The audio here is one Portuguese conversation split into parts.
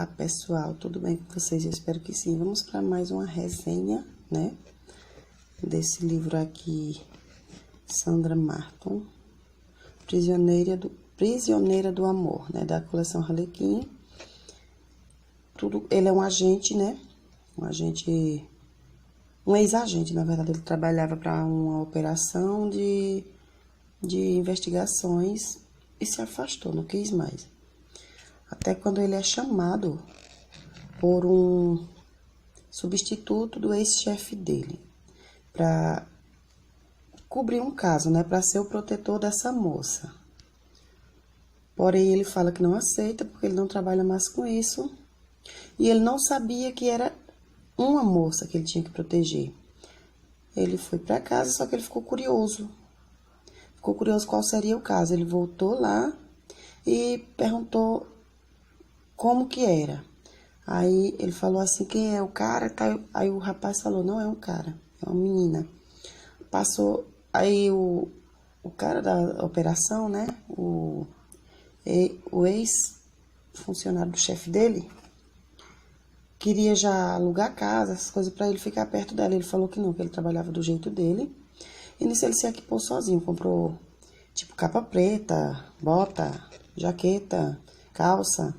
Olá, pessoal, tudo bem com vocês? Eu espero que sim. Vamos para mais uma resenha, né? Desse livro aqui, Sandra Marton, Prisioneira do Amor, né? Da coleção Harlequin. Ele é um agente, né? Um ex-agente, na verdade. Ele trabalhava para uma operação de investigações e se afastou, não quis mais. Até quando ele é chamado por um substituto do ex-chefe dele para cobrir um caso, né, para ser o protetor dessa moça. Porém, ele fala que não aceita porque ele não trabalha mais com isso e ele não sabia que era uma moça que ele tinha que proteger. Ele foi para casa, só que ele ficou curioso. Ficou curioso qual seria o caso. Ele voltou lá e perguntou como que era. Aí ele falou assim, quem é o cara? Aí o rapaz falou, não é um cara, é uma menina. Passou, aí o cara da operação, né, o ex-funcionário do chefe dele, queria já alugar a casa, essas coisas, para ele ficar perto dela. Ele falou que não, que ele trabalhava do jeito dele. E nisso ele se equipou sozinho, comprou tipo capa preta, bota, jaqueta, calça,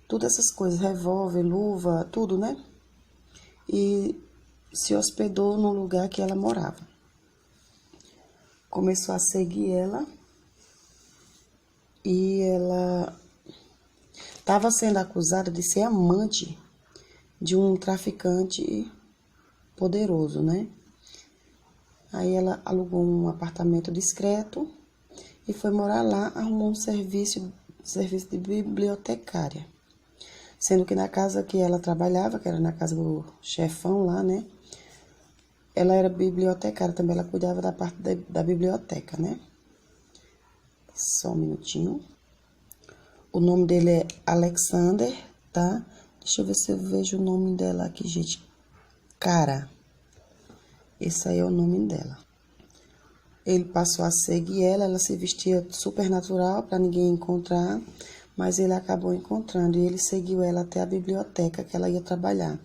todas essas coisas, revólver, luva, tudo, né? E se hospedou no lugar que ela morava. Começou a seguir ela e ela estava sendo acusada de ser amante de um traficante poderoso, né? Aí ela alugou um apartamento discreto e foi morar lá, arrumou um serviço de bibliotecária. Sendo que na casa que ela trabalhava, que era na casa do chefão lá, né? Ela era bibliotecária também, ela cuidava da parte da biblioteca, né? Só um minutinho. O nome dele é Alexander, tá? Deixa eu ver se eu vejo o nome dela aqui, gente. Cara. Esse aí é o nome dela. Ele passou a seguir ela se vestia super natural para ninguém encontrar, mas ele acabou encontrando e ele seguiu ela até a biblioteca que ela ia trabalhar.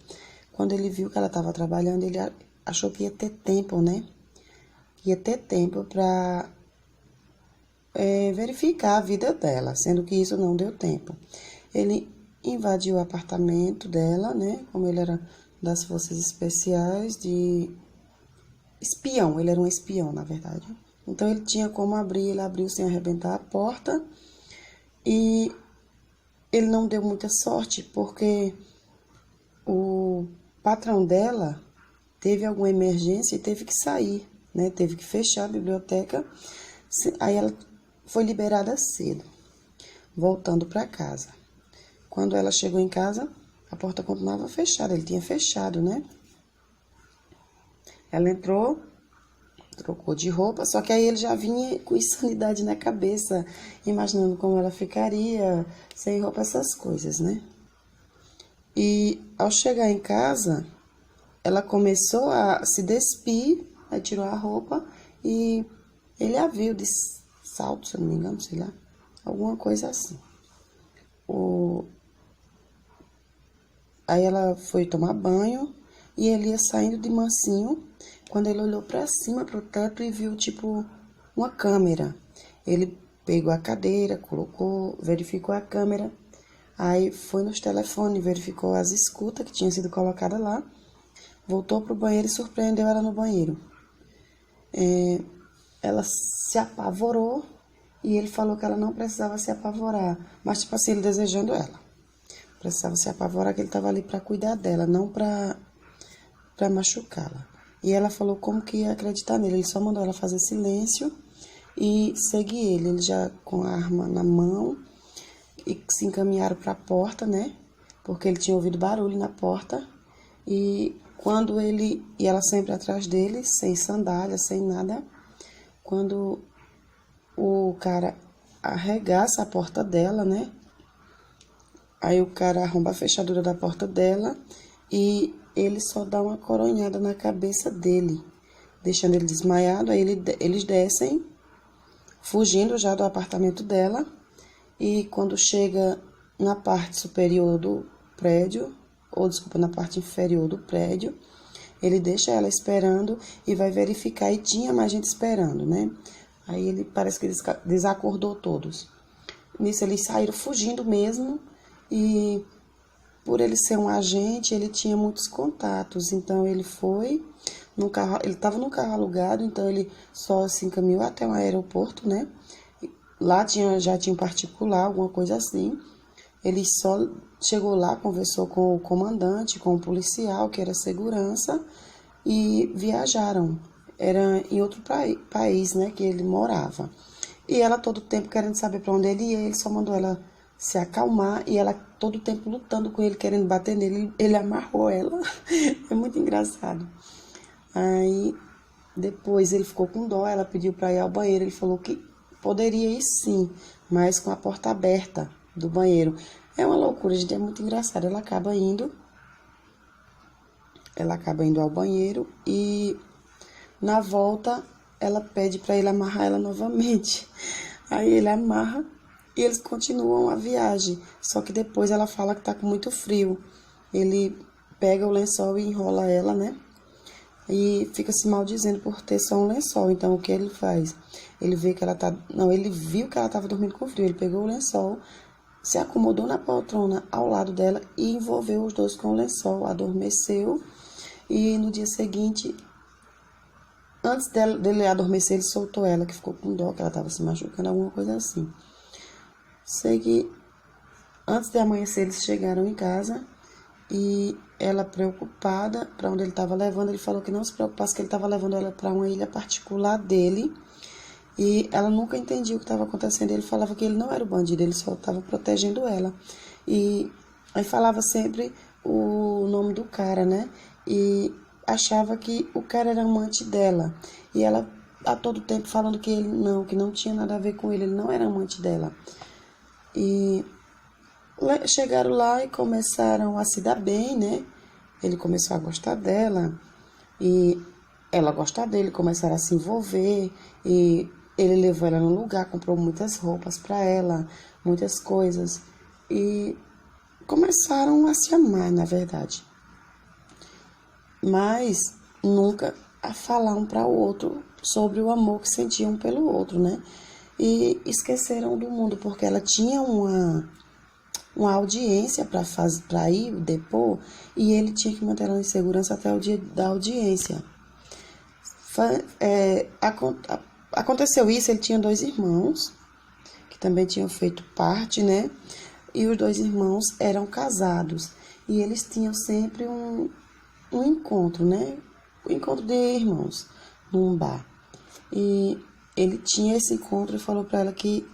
Quando ele viu que ela estava trabalhando, ele achou que ia ter tempo, né? Ia ter tempo para verificar a vida dela, sendo que isso não deu tempo. Ele invadiu o apartamento dela, né? Como ele era das forças especiais de espião, ele era um espião, na verdade. Então, ele tinha como abrir, ele abriu sem arrebentar a porta. E ele não deu muita sorte, porque o patrão dela teve alguma emergência e teve que sair, né? Teve que fechar a biblioteca. Aí ela foi liberada cedo, voltando para casa. Quando ela chegou em casa, a porta continuava fechada, ele tinha fechado, né? Ela entrou, trocou de roupa, só que aí ele já vinha com insanidade na cabeça, imaginando como ela ficaria sem roupa, essas coisas, né? E ao chegar em casa, ela começou a se despir, aí tirou a roupa e ele a viu de salto, se eu não me engano, sei lá, alguma coisa assim. Aí ela foi tomar banho e ele ia saindo de mansinho, quando ele olhou para cima, pro teto, e viu, tipo, uma câmera. Ele pegou a cadeira, colocou, verificou a câmera, aí foi nos telefones, verificou as escutas que tinham sido colocadas lá, voltou pro banheiro e surpreendeu ela no banheiro. Ela se apavorou e ele falou que ela não precisava se apavorar, mas, tipo assim, ele desejando ela. Precisava se apavorar, que ele estava ali para cuidar dela, não para machucá-la. E ela falou como que ia acreditar nele. Ele só mandou ela fazer silêncio e seguir ele. Ele já com a arma na mão e se encaminharam para a porta, né? Porque ele tinha ouvido barulho na porta. E quando ele... E ela sempre atrás dele, sem sandália, sem nada. Quando o cara arregaça a porta dela, né? Aí o cara arromba a fechadura da porta dela e ele só dá uma coronhada na cabeça dele, deixando ele desmaiado. Aí eles descem, fugindo já do apartamento dela. E quando chega na parte superior do prédio, ou desculpa, na parte inferior do prédio. Ele deixa ela esperando e vai verificar, e tinha mais gente esperando, né? Aí ele parece que desacordou todos. Nisso eles saíram fugindo mesmo, e por ele ser um agente, ele tinha muitos contatos. Então ele foi no carro, ele estava no carro alugado, então ele só se encaminhou até um aeroporto, né? Lá já tinha um particular, alguma coisa assim. Ele só chegou lá, conversou com o comandante, com o policial, que era segurança, e viajaram. Era em outro país, né, que ele morava. E ela todo o tempo querendo saber para onde ele ia, ele só mandou ela se acalmar, e ela todo o tempo lutando com ele, querendo bater nele, ele amarrou ela. É muito engraçado. Aí, depois ele ficou com dó, ela pediu para ir ao banheiro, ele falou que poderia ir sim, mas com a porta aberta do banheiro. É uma loucura, gente, é muito engraçado. Ela acaba indo ao banheiro, e na volta ela pede para ele amarrar ela novamente. Aí ele amarra e eles continuam a viagem. Só que depois ela fala que tá com muito frio. Ele pega o lençol e enrola ela, né? E fica se maldizendo por ter só um lençol. Então, o que ele faz? Ele vê que ela tá... Não, ele viu que ela tava dormindo com frio. Ele pegou o lençol, se acomodou na poltrona ao lado dela e envolveu os dois com o lençol. Adormeceu. E no dia seguinte, antes dele adormecer, ele soltou ela, que ficou com dó, que ela tava se machucando, alguma coisa assim. Sei que antes de amanhecer, eles chegaram em casa. E ela, preocupada para onde ele estava levando, ele falou que não se preocupasse, que ele estava levando ela para uma ilha particular dele. E ela nunca entendia o que estava acontecendo. Ele falava que ele não era o bandido, ele só estava protegendo ela. E aí falava sempre o nome do cara, né? E achava que o cara era amante dela. E ela, a todo tempo, falando que que não tinha nada a ver com ele não era amante dela. E chegaram lá e começaram a se dar bem, né? Ele começou a gostar dela e ela gostar dele, começaram a se envolver, e ele levou ela no lugar, comprou muitas roupas para ela, muitas coisas, e começaram a se amar, na verdade. Mas nunca a falar um para o outro sobre o amor que sentiam pelo outro, né? E esqueceram do mundo, porque ela tinha uma audiência para ir depor, e ele tinha que manter ela em segurança até o dia da audiência. Aconteceu isso, ele tinha 2 irmãos, que também tinham feito parte, né? E os 2 irmãos eram casados, e eles tinham sempre um encontro, né? Um encontro de irmãos, num bar. E ele tinha esse encontro e falou para ela que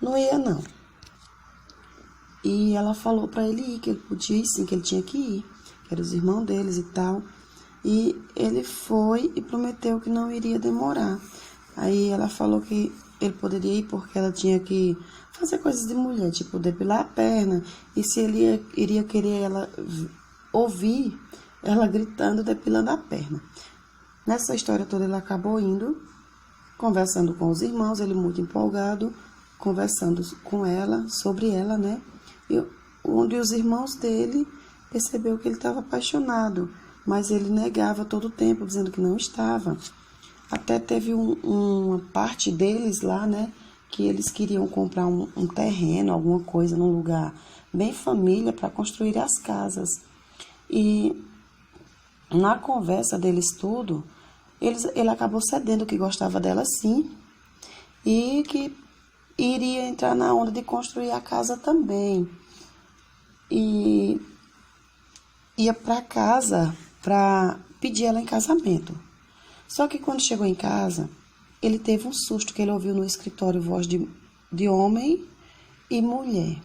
não ia, não. E ela falou para ele ir, que ele podia ir sim, que ele tinha que ir, que eram os irmãos deles e tal. E ele foi e prometeu que não iria demorar. Aí ela falou que ele poderia ir porque ela tinha que fazer coisas de mulher, tipo depilar a perna. E se ele iria querer ela ouvir ela gritando, depilando a perna. Nessa história toda ele acabou indo, conversando com os irmãos, ele muito empolgado, conversando com ela, sobre ela, né? E onde os irmãos dele percebeu que ele estava apaixonado, mas ele negava todo o tempo, dizendo que não estava. Até teve uma parte deles lá, né, que eles queriam comprar um terreno, alguma coisa, num lugar bem família, para construir as casas. E na conversa deles tudo, ele acabou cedendo que gostava dela sim, e que iria entrar na onda de construir a casa também. E ia para casa para pedir ela em casamento. Só que quando chegou em casa, ele teve um susto, que ele ouviu no escritório voz de homem e mulher.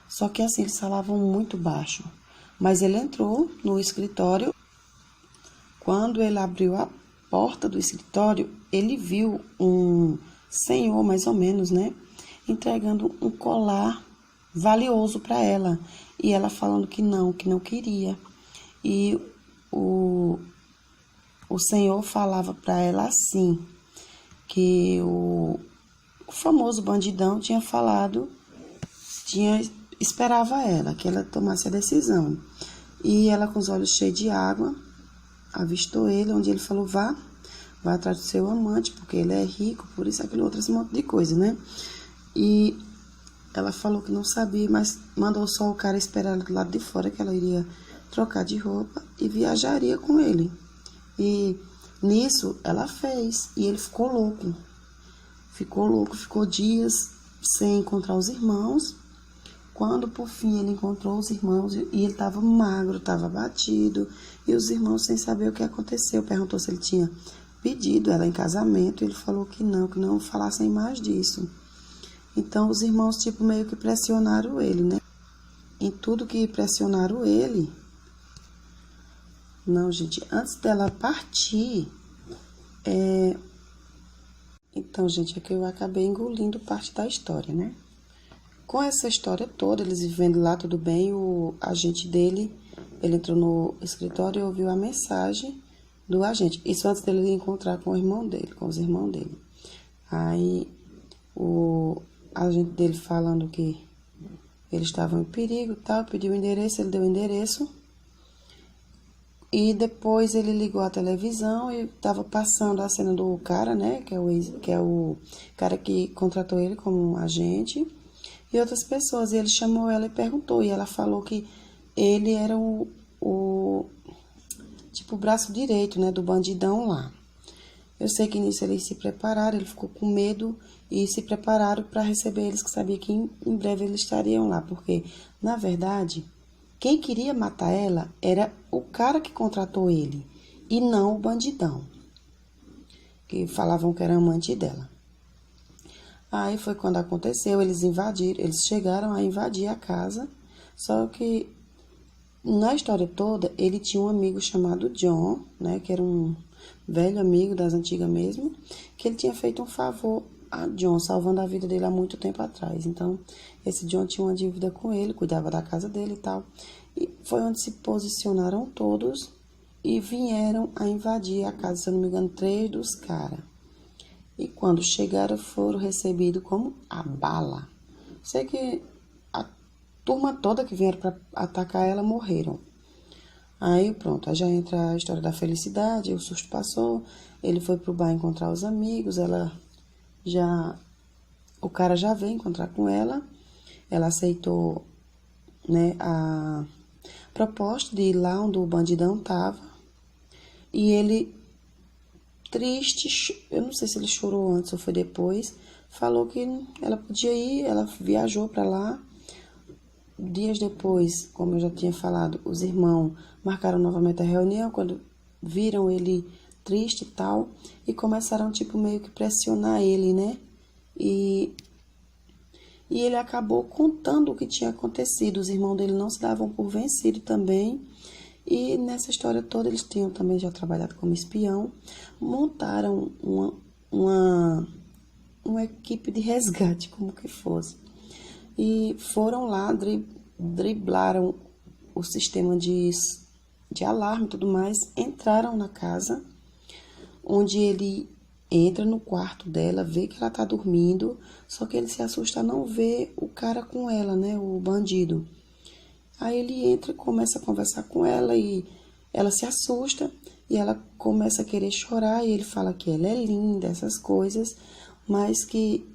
Só que assim, eles falavam muito baixo. Mas ele entrou no escritório. Quando ele abriu a porta do escritório, ele viu um senhor, mais ou menos, né, entregando um colar valioso para ela. E ela falando que não queria. E o senhor falava para ela assim, que o famoso bandidão tinha esperava ela, que ela tomasse a decisão. E ela, com os olhos cheios de água, avistou ele, onde ele falou, vá atrás do seu amante, porque ele é rico, por isso aquilo outro, esse monte de coisa, né? E ela falou que não sabia, mas mandou só o cara esperar ela do lado de fora, que ela iria trocar de roupa e viajaria com ele. E nisso ela fez, e ele ficou louco, ficou dias sem encontrar os irmãos. Quando por fim ele encontrou os irmãos, e ele estava magro, estava abatido, e os irmãos, sem saber o que aconteceu, perguntou se ele tinha pedido ela em casamento. Ele falou que não falassem mais disso. Então os irmãos tipo meio que pressionaram ele, né? Em tudo que pressionaram ele. Não, gente, antes dela partir, então, gente, é que eu acabei engolindo parte da história, né? Com essa história toda, eles vivendo lá, tudo bem, o agente dele, ele entrou no escritório e ouviu a mensagem do agente. Isso antes dele encontrar com o irmão dele, com os irmãos dele. Aí, o agente dele falando que eles estavam em perigo e tal, pediu o endereço, ele deu o endereço. E depois ele ligou a televisão e estava passando a cena do cara, né, que é o cara que contratou ele como agente, e outras pessoas. E ele chamou ela e perguntou, e ela falou que ele era tipo o braço direito, né, do bandidão lá. Eu sei que nisso eles se prepararam, ele ficou com medo e se prepararam para receber eles, que sabia que em breve eles estariam lá, porque, na verdade, quem queria matar ela era o cara que contratou ele, e não o bandidão, que falavam que era amante dela. Aí foi quando aconteceu, eles chegaram a invadir a casa, só que na história toda, ele tinha um amigo chamado John, né, que era um velho amigo das antigas mesmo, que ele tinha feito um favor a John, salvando a vida dele há muito tempo atrás. Então, esse John tinha uma dívida com ele, cuidava da casa dele e tal. E foi onde se posicionaram todos e vieram a invadir a casa, se eu não me engano, 3 dos caras. E quando chegaram, foram recebidos como a bala. Sei que a turma toda que vieram para atacar ela morreram. Aí pronto, aí já entra a história da felicidade, o susto passou, ele foi pro bar encontrar os amigos, o cara já veio encontrar com ela aceitou, né, a proposta de ir lá onde o bandidão tava, e ele, triste, eu não sei se ele chorou antes ou foi depois, falou que ela podia ir, ela viajou para lá. Dias depois, como eu já tinha falado, os irmãos marcaram novamente a reunião, quando viram ele triste e tal, e começaram, tipo, meio que pressionar ele, né? E ele acabou contando o que tinha acontecido. Os irmãos dele não se davam por vencido também. E nessa história toda, eles tinham também já trabalhado como espião, montaram uma equipe de resgate, como que fosse. E foram lá, driblaram o sistema de alarme e tudo mais, entraram na casa, onde ele entra no quarto dela, vê que ela tá dormindo, só que ele se assusta a não ver o cara com ela, né, o bandido. Aí ele entra e começa a conversar com ela, e ela se assusta, e ela começa a querer chorar, e ele fala que ela é linda, essas coisas, mas que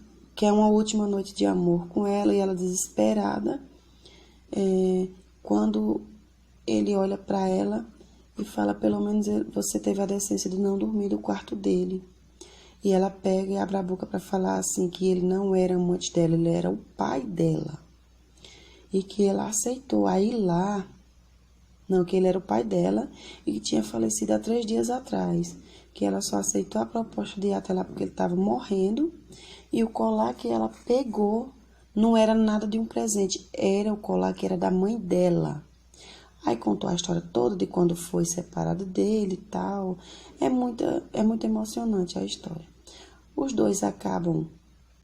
é uma última noite de amor com ela, e ela desesperada, quando ele olha para ela e fala, pelo menos você teve a decência de não dormir no quarto dele. E ela pega e abre a boca para falar assim, que ele não era amante dela, ele era o pai dela. E que ela aceitou a ir lá, que ele era o pai dela e que tinha falecido há 3 dias atrás. Que ela só aceitou a proposta de ir até lá porque ele estava morrendo. E o colar que ela pegou não era nada de um presente, era o colar que era da mãe dela. Aí contou a história toda de quando foi separado dele e tal. É muito emocionante a história. Os dois acabam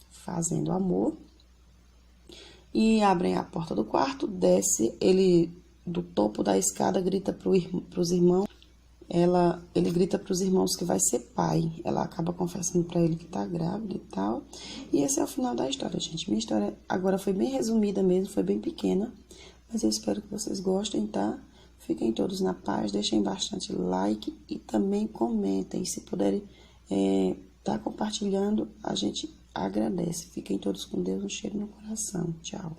fazendo amor e abrem a porta do quarto, desce, ele do topo da escada grita pros irmãos ele grita para os irmãos que vai ser pai. Ela acaba confessando para ele que tá grávida e tal. E esse é o final da história, gente. Minha história agora foi bem resumida mesmo, foi bem pequena. Mas eu espero que vocês gostem, tá? Fiquem todos na paz, deixem bastante like e também comentem. Se puderem tá compartilhando, a gente agradece. Fiquem todos com Deus, um cheiro no coração. Tchau.